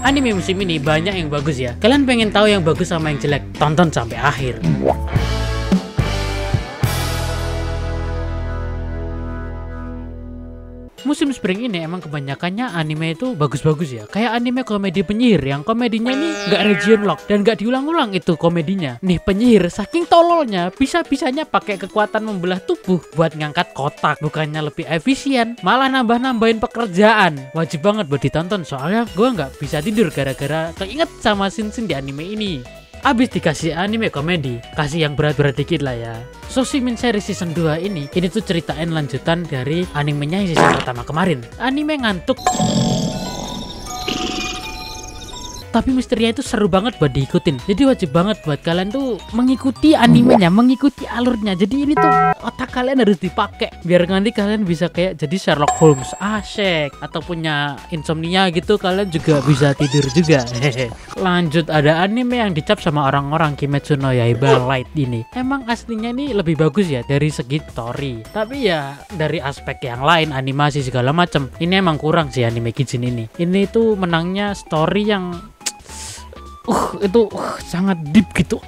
Anime musim ini banyak yang bagus ya. Kalian pengen tahu yang bagus sama yang jelek? Tonton sampai akhir. Musim spring ini emang kebanyakannya anime itu bagus-bagus ya. Kayak anime komedi penyihir yang komedinya nih nggak region lock dan nggak diulang-ulang itu komedinya. Nih penyihir saking tololnya bisa-bisanya pakai kekuatan membelah tubuh buat ngangkat kotak. Bukannya lebih efisien, malah nambah-nambahin pekerjaan. Wajib banget buat ditonton soalnya gue nggak bisa tidur gara-gara keinget sama scene-scene di anime ini. Abis dikasih anime komedi, kasih yang berat-berat dikit lah ya. Soshimin Series Season 2 ini tuh ceritain lanjutan dari animenya yang season pertama kemarin. Anime ngantuk, tapi misterinya itu seru banget buat diikutin. Jadi wajib banget buat kalian tuh mengikuti animenya, mengikuti alurnya. Jadi ini tuh otak kalian harus dipakai biar nanti kalian bisa kayak jadi Sherlock Holmes, asyik. Atau punya insomnia gitu, kalian juga bisa tidur juga. Lanjut, ada anime yang dicap sama orang-orang Kimetsu no Yaiba Light ini. Emang aslinya ini lebih bagus ya dari segi story. Tapi ya dari aspek yang lain, animasi segala macem, ini emang kurang sih anime Kijin ini. Ini tuh menangnya story yang itu sangat deep gitu.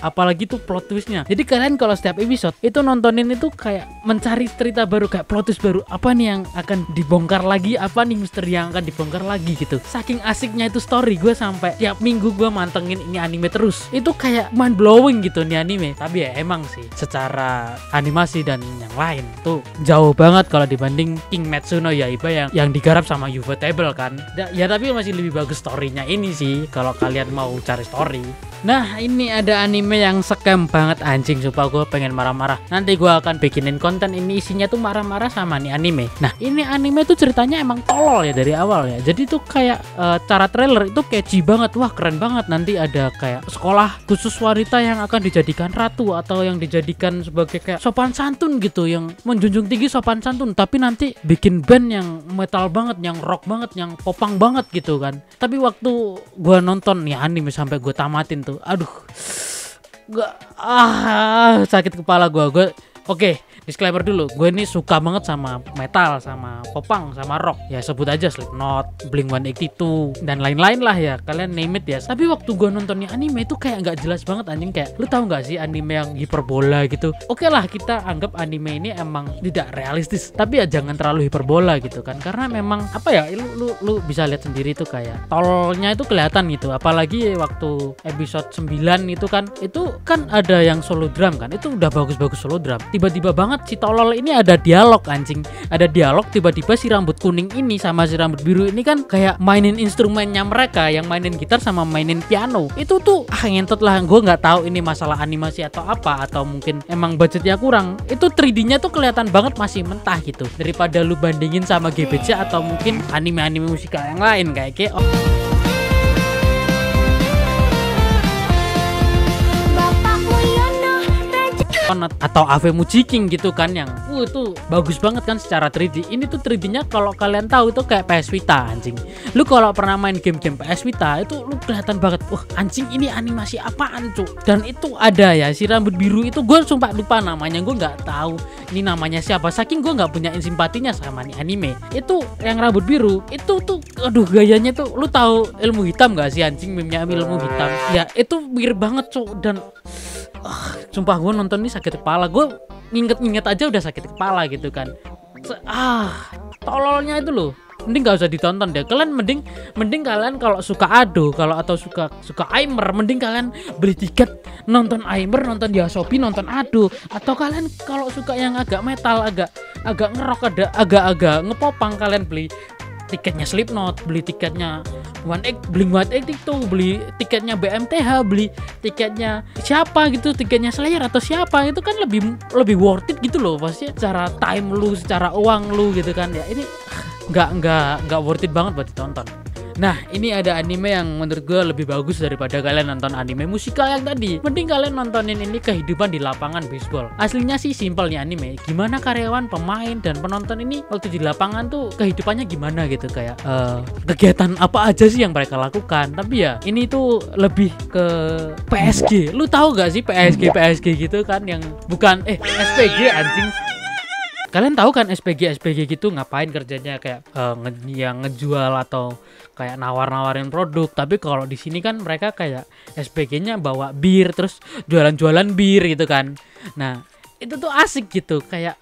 Apalagi tuh plot twistnya. Jadi kalian kalau setiap episode itu nontonin itu kayak mencari cerita baru, kayak plot twist baru. Apa nih yang akan dibongkar lagi? Apa nih misteri yang akan dibongkar lagi gitu. Saking asiknya itu story, gue sampai tiap minggu gue mantengin ini anime terus. Itu kayak mind blowing gitu nih anime. Tapi ya emang sih secara animasi dan yang lain tuh jauh banget kalau dibanding Kimetsu no Yaiba yang digarap sama Ufotable kan. Ya tapi masih lebih bagus storynya ini sih kalau kalian mau cari story. Nah, ini ada anime yang scam banget anjing, supaya gue pengen marah-marah. Nanti gue akan bikinin konten ini isinya tuh marah-marah sama nih anime. Nah, ini anime tuh ceritanya emang tolol ya dari awal ya. Jadi tuh kayak cara trailer itu catchy banget. Wah, keren banget. Nanti ada kayak sekolah khusus wanita yang akan dijadikan ratu atau yang dijadikan sebagai kayak sopan santun gitu, yang menjunjung tinggi sopan santun, tapi nanti bikin band yang metal banget, yang rock banget, yang popang banget gitu kan. Tapi waktu gue nonton nih anime sampai gue tamatin tuh, aduh, sakit kepala gue. Oke, disclaimer dulu, gue ini suka banget sama metal, sama popang, sama rock. Ya sebut aja Slipknot, Blink-182 dan lain-lain lah ya, kalian name it ya. Tapi waktu gue nontonnya anime itu kayak nggak jelas banget anjing. Kayak lu tahu nggak sih anime yang hiperbola gitu? Oke lah, kita anggap anime ini emang tidak realistis, tapi ya jangan terlalu hiperbola gitu kan. Karena memang apa ya, lu bisa lihat sendiri tuh kayak tolnya itu kelihatan gitu. Apalagi waktu episode 9 itu kan ada yang solo drum kan. Itu udah bagus-bagus solo drum. Tiba-tiba banget si tolol ini ada dialog anjing. Ada dialog, tiba-tiba si rambut kuning ini sama si rambut biru ini kan kayak mainin instrumennya mereka, yang mainin gitar sama mainin piano. Itu tuh ngentot lah. Gue nggak tahu ini masalah animasi atau apa, atau mungkin emang budgetnya kurang. Itu 3D-nya tuh kelihatan banget masih mentah gitu. Daripada lu bandingin sama GBC atau mungkin anime-anime musikal yang lain kayak atau Ave Mujiking gitu kan, yang itu bagus banget kan secara 3D. Ini tuh 3D-nya kalau kalian tahu itu kayak PS Vita anjing. Lu kalau pernah main game-game PS Vita itu lu kelihatan banget, wah anjing ini animasi apaan cuk. Dan itu ada ya si rambut biru itu, gue sumpah lupa namanya, gue nggak tahu ini namanya siapa, saking gue nggak punya simpatinya sama nih anime. Itu yang rambut biru itu tuh aduh gayanya tuh, lu tahu ilmu hitam nggak sih anjing, meme-nya ilmu hitam ya, itu mirip banget cuk. Dan sumpah gue nonton ini sakit kepala. Gue nginget aja udah sakit kepala gitu kan. Tololnya itu loh. Mending gak usah ditonton deh. Kalian mending kalian kalau suka Ado, atau suka Aimer, mending kalian beli tiket nonton Aimer, nonton Yasobi, nonton Ado. Atau kalian kalau suka yang agak metal, agak ngerok, agak ngepopang, kalian beli tiketnya Slipknot, beli tiketnya Blink-182, beli tiketnya BMTH, beli tiketnya siapa gitu, tiketnya Slayer atau siapa, itu kan lebih worth it gitu loh, pasti secara time lu, secara uang lu gitu kan ya. Ini nggak worth it banget buat ditonton. Nah, ini ada anime yang menurut gue lebih bagus daripada kalian nonton anime musikal yang tadi. Mending kalian nontonin ini kehidupan di lapangan baseball. Aslinya sih simpel nih anime. Gimana karyawan, pemain, dan penonton ini waktu di lapangan tuh kehidupannya gimana gitu. Kayak kegiatan apa aja sih yang mereka lakukan. Tapi ya ini tuh lebih ke PSG. Lu tahu gak sih PSG gitu kan, yang bukan SPG anjing. Kalian tahu kan SPG gitu ngapain kerjanya, kayak yang ngejual atau kayak nawar-nawarin produk. Tapi kalau di sini kan mereka kayak SPG-nya bawa bir terus jualan-jualan bir gitu kan. Nah, itu tuh asik gitu, kayak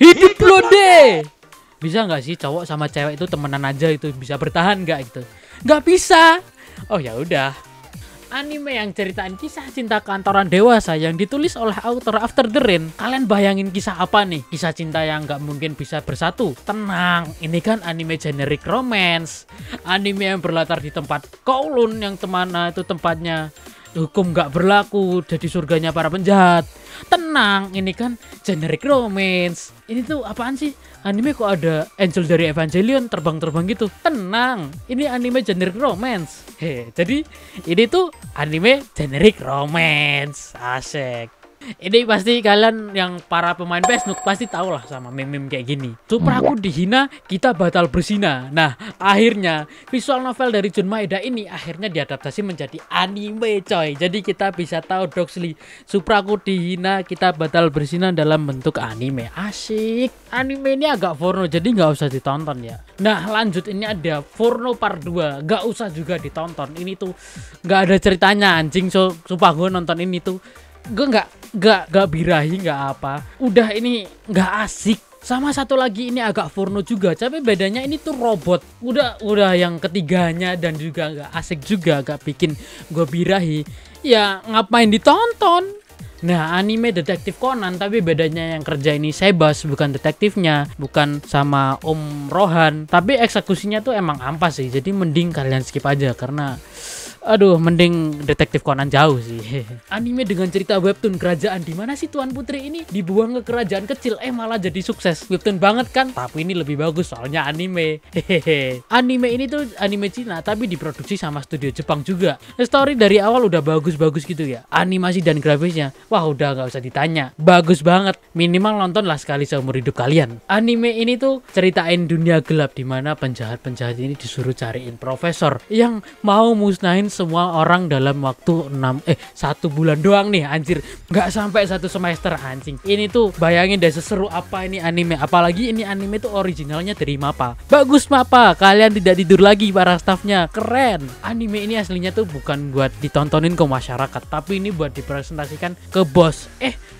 hidup lo deh. Bisa nggak sih cowok sama cewek itu temenan aja itu bisa bertahan nggak gitu? Nggak bisa. Oh ya udah. Anime yang ceritain kisah cinta kantoran dewasa yang ditulis oleh author After the Rain. Kalian bayangin kisah apa nih? Kisah cinta yang nggak mungkin bisa bersatu. Tenang, ini kan anime generic romance. Anime yang berlatar di tempat Kowloon yang temana itu tempatnya hukum nggak berlaku, jadi surganya para penjahat. Tenang, ini kan generic romance. Ini tuh apaan sih? Anime kok ada Angel dari Evangelion terbang-terbang gitu. Tenang, ini anime generic romance. Jadi ini tuh anime generic romance. Asik. Ini pasti kalian yang para pemain PS Nook pasti tahu lah sama meme-meme kayak gini. Supraku dihina, kita batal berzina. Nah, akhirnya visual novel dari Jun Maeda ini akhirnya diadaptasi menjadi anime, coy. Jadi kita bisa tahu Doxley, Supraku dihina, kita batal berzina dalam bentuk anime. Asik. Anime ini agak porno, jadi nggak usah ditonton ya. Nah, lanjut, ini ada Porno Part 2. Nggak usah juga ditonton. Ini tuh nggak ada ceritanya, anjing. Sumpah gue nonton ini tuh gue nggak birahi, nggak apa, udah ini nggak asik. Sama satu lagi ini agak porno juga, tapi bedanya ini tuh robot. Udah yang ketiganya dan juga nggak asik juga, nggak bikin gue birahi. Ya ngapain ditonton? Nah, anime Detektif Conan, tapi bedanya yang kerja ini Sebas, bukan detektifnya, bukan sama Om Rohan, tapi eksekusinya tuh emang ampas sih. Jadi mending kalian skip aja karena aduh, mending Detektif Conan jauh sih. Anime dengan cerita webtoon kerajaan, di mana si Tuan Putri ini dibuang ke kerajaan kecil, malah jadi sukses. Webtoon banget kan? Tapi ini lebih bagus soalnya anime. Hehehe. Anime ini tuh anime Cina tapi diproduksi sama studio Jepang juga. Story dari awal udah bagus-bagus gitu ya. Animasi dan grafisnya, wah udah nggak usah ditanya. Bagus banget. Minimal nonton lah sekali seumur hidup kalian. Anime ini tuh ceritain dunia gelap di mana penjahat-penjahat ini disuruh cariin profesor yang mau musnahin semua orang dalam waktu 1 bulan doang nih, anjir. Nggak sampai 1 semester, anjing. Ini tuh bayangin deh seseru apa ini anime. Apalagi ini anime tuh originalnya dari MAPPA. Bagus MAPPA, kalian tidak tidur lagi para staffnya, keren. Anime ini aslinya tuh bukan buat ditontonin ke masyarakat, tapi ini buat dipresentasikan ke bos.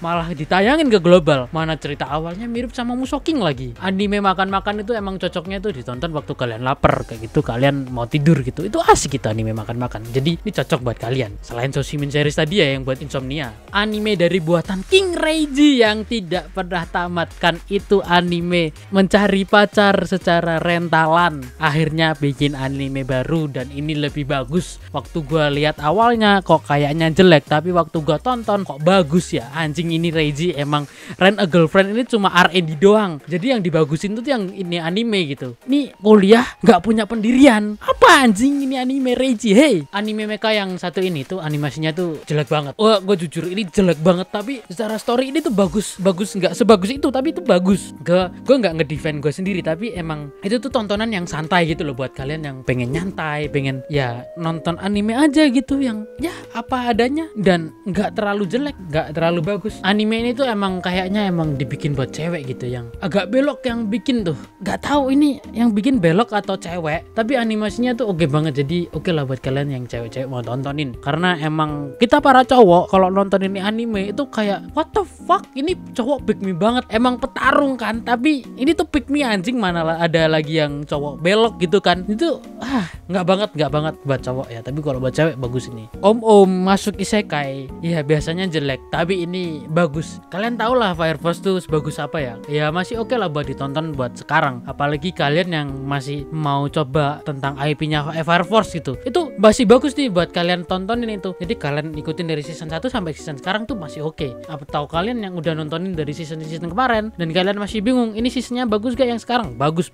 Malah ditayangin ke global. Mana cerita awalnya mirip sama Musoking lagi. Anime makan-makan itu emang cocoknya tuh ditonton waktu kalian lapar kayak gitu, kalian mau tidur gitu. Itu asik gitu anime makan-makan. Jadi ini cocok buat kalian. Selain Soshimin series tadi ya yang buat insomnia. Anime dari buatan King Reiji yang tidak pernah tamat, kan itu anime mencari pacar secara rentalan. Akhirnya bikin anime baru dan ini lebih bagus. Waktu gua lihat awalnya kok kayaknya jelek, tapi waktu gua tonton kok bagus ya. Anjing, ini Reiji emang Rent a Girlfriend ini cuma R&D doang. Jadi yang dibagusin tuh yang ini anime gitu. Ini kuliah nggak punya pendirian. Apa anjing ini anime Reiji? Hey, anime mecha yang satu ini tuh animasinya tuh jelek banget. Wah, gue jujur ini jelek banget, tapi secara story ini tuh bagus nggak sebagus itu, tapi itu bagus. Gue nggak ngedefend gue sendiri, tapi emang itu tuh tontonan yang santai gitu loh buat kalian yang pengen nyantai, pengen ya nonton anime aja gitu yang ya apa adanya dan nggak terlalu jelek, nggak terlalu bagus. Anime ini tuh emang kayaknya emang dibikin buat cewek gitu, yang agak belok yang bikin tuh. Nggak tahu ini yang bikin belok atau cewek, tapi animasinya tuh oke banget. Jadi oke lah buat kalian yang cewek-cewek mau tontonin, karena emang kita para cowok kalau nonton ini anime itu kayak what the fuck, ini cowok pick me banget. Emang petarung kan, tapi ini tuh pick me, anjing. Mana ada lagi yang cowok belok gitu kan. Itu nggak banget buat cowok ya, tapi kalau buat cewek bagus ini. Om masuk isekai ya biasanya jelek, tapi ini bagus. Kalian tau lah Fire Force tuh sebagus apa ya. Ya masih oke lah buat ditonton buat sekarang, apalagi kalian yang masih mau coba tentang IP-nya Fire Force gitu. Itu masih bagus nih buat kalian tontonin itu. Jadi kalian ikutin dari season 1 sampai season sekarang tuh masih oke. Apa tahu kalian yang udah nontonin dari season kemarin dan kalian masih bingung ini seasonnya bagus gak yang sekarang? Bagus.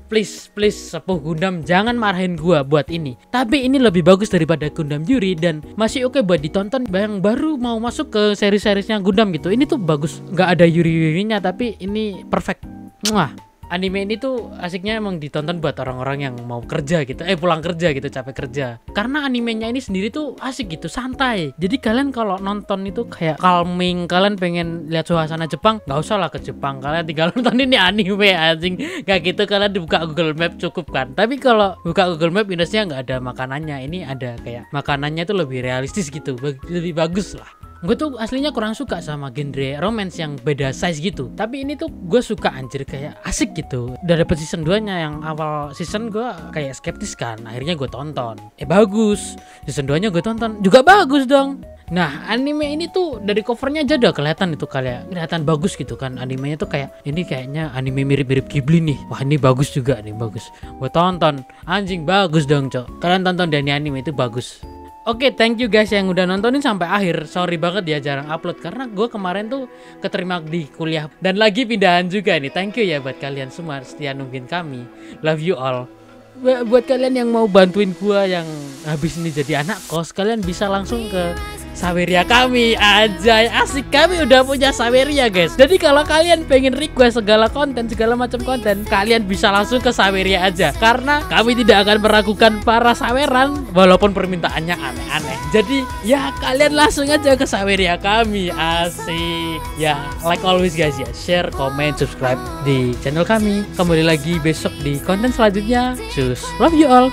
Please Sepuh Gundam jangan marahin gua buat ini. Tapi ini lebih bagus daripada Gundam Yuri dan masih oke buat ditonton yang baru mau masuk ke seri-serisnya Gundam gitu. Ini tuh bagus. Nggak ada Yuri-Yurinya tapi ini perfect. Muah. Anime ini tuh asiknya emang ditonton buat orang-orang yang mau kerja gitu, pulang kerja gitu, capek kerja. Karena animenya ini sendiri tuh asik gitu, santai. Jadi kalian kalau nonton itu kayak calming, kalian pengen lihat suasana Jepang, nggak usah lah ke Jepang, kalian tinggal nonton ini anime anjing. Kayak gitu kalian dibuka Google Map cukup kan. Tapi kalau buka Google Map minusnya nggak ada makanannya, ini ada kayak makanannya tuh lebih realistis gitu, lebih bagus lah. Gue tuh aslinya kurang suka sama genre romance yang beda size gitu. Tapi ini tuh gue suka anjir, kayak asik gitu. Udah dapet season 2 nya, yang awal season gue kayak skeptis kan. Akhirnya gue tonton. Bagus. Season 2 nya gue tonton. Juga bagus dong. Nah, anime ini tuh dari covernya aja udah kelihatan itu kayak kelihatan bagus gitu kan. Animenya tuh kayak ini kayaknya anime mirip-mirip Ghibli nih. Wah, ini bagus juga nih, bagus. Gue tonton. Anjing bagus dong, Cok. Kalian tonton dan anime itu bagus. Oke, thank you guys yang udah nontonin sampai akhir. Sorry banget ya jarang upload karena gue kemarin tuh keterima di kuliah dan lagi pindahan juga nih. Thank you ya buat kalian semua setia nungguin kami. Love you all. Buat kalian yang mau bantuin gue yang habis ini jadi anak kos, kalian bisa langsung ke Saweria kami. Anjay, asik, kami udah punya Saweria guys. Jadi kalau kalian pengen request segala konten, segala macam konten, kalian bisa langsung ke Saweria aja. Karena kami tidak akan meragukan para saweran walaupun permintaannya aneh-aneh. Jadi ya kalian langsung aja ke Saweria kami. Asik. Ya, like always guys ya, share, comment, subscribe di channel kami. Kembali lagi besok di konten selanjutnya. Cus, love you all.